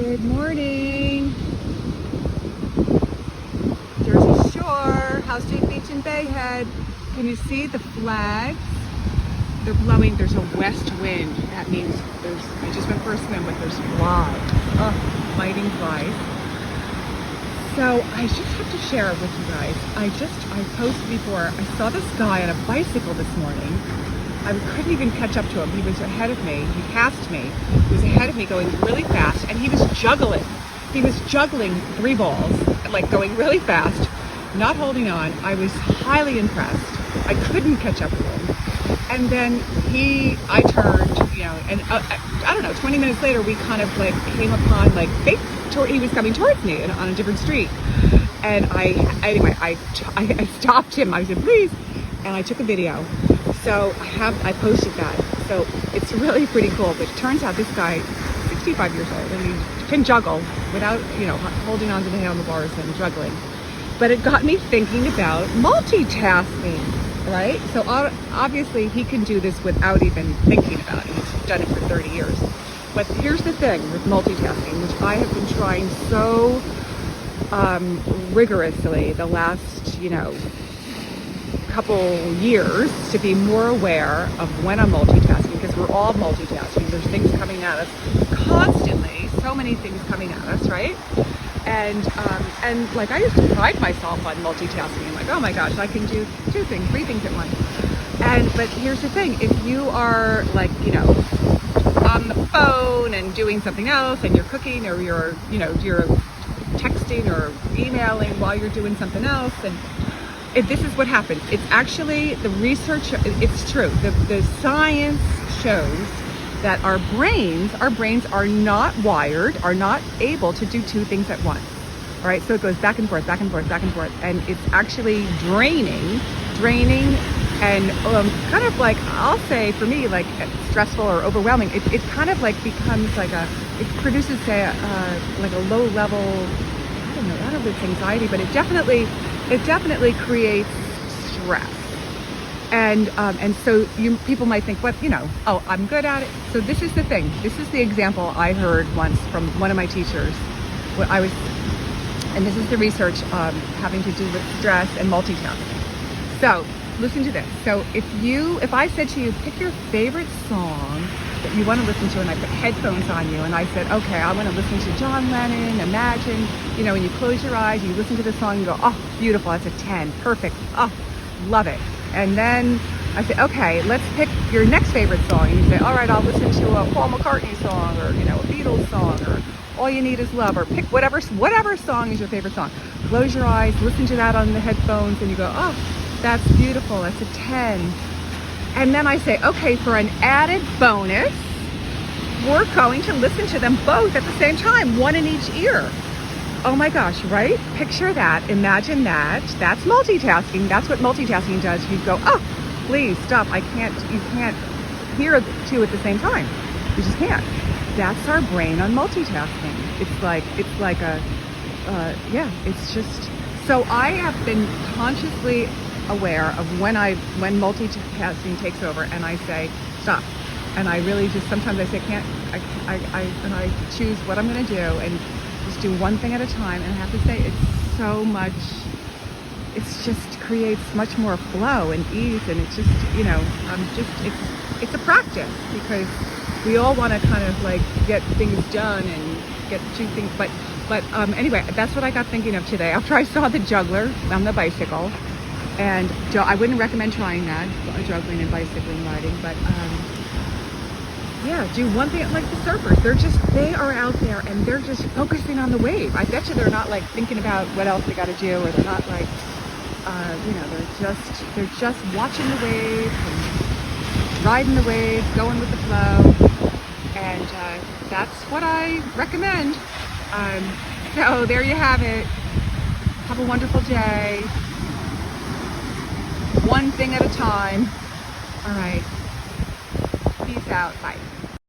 Good morning. Jersey Shore, House Street Beach in Bayhead. Can you see the flags? They're blowing. There's a west wind. That means I just went for a swim, but there's flies. Oh, fighting flies. So I just have to share it with you guys. I posted before. I saw this guy on a bicycle this morning. I couldn't even catch up to him. He was ahead of me. He passed me. He was ahead of me going really fast, and he was juggling. He was juggling 3 balls, like going really fast, not holding on. I was highly impressed. I couldn't catch up with him. And then I turned, and I don't know, 20 minutes later, we kind of like came upon he was coming towards me on a different street. And I stopped him. I said, please. And I took a video. So I posted that. So it's really pretty cool. But it turns out this guy, 65 years old, and he can juggle without, holding on to the handlebars and juggling. But it got me thinking about multitasking, right? So obviously he can do this without even thinking about it. He's done it for 30 years. But here's the thing with multitasking, which I have been trying so rigorously the last, couple years to be more aware of when I'm multitasking, because we're all multitasking. There's things coming at us constantly, so many things coming at us, right? And like I used to pride myself on multitasking. I'm like, oh my gosh, I can do 3 things at once. But here's the thing: if you are on the phone and doing something else, and you're cooking, or you're texting or emailing while you're doing something else, and this is what happens. It's actually the research. It's true. The science shows that our brains are not wired, are not able to do 2 things at once. All right. So it goes back and forth, back and forth, back and forth, and it's actually draining, and kind of like, I'll say for me, like stressful or overwhelming. It kind of like becomes like it produces like a low level. I don't know if it's anxiety, but it definitely creates stress. And so people might think, oh, I'm good at it. So this is the thing. This is the example I heard once from one of my teachers. And this is the research having to do with stress and multitasking. So listen to this. So if I said to you, pick your favorite song that you want to listen to, and I put headphones on you, and I said, okay, I want to listen to John Lennon, Imagine, and you close your eyes, you listen to the song, and go, oh, beautiful, that's a 10, perfect, oh, love it. And then I say, okay, let's pick your next favorite song. And you say, all right, I'll listen to a Paul McCartney song, or a Beatles song, or All You Need Is Love, or pick whatever song is your favorite song. Close your eyes, listen to that on the headphones, and you go, oh, that's beautiful, that's a 10. And then I say, okay, for an added bonus, we're going to listen to them both at the same time, one in each ear. Oh my gosh, right? Picture that, imagine that. That's multitasking. That's what multitasking does. You go, oh, please stop. You can't hear the 2 at the same time. You just can't. That's our brain on multitasking. It's like it's just, so I have been consciously aware of when multitasking takes over, and I say stop, and I really just, sometimes I say and I choose what I'm going to do and just do one thing at a time. And I have to say, it's just creates much more flow and ease, and it's just it's a practice, because we all want to kind of like get things done and get 2 things, but anyway, that's what I got thinking of today after I saw the juggler on the bicycle. And I wouldn't recommend trying that, juggling and bicycling riding, but do one thing like the surfers. They are out there and they're just focusing on the wave. I bet you they're not like thinking about what else they got to do, or they're not like, they're just watching the waves and riding the waves, going with the flow, and that's what I recommend. So there you have it. Have a wonderful day. One thing at a time. All right. Peace out. Bye.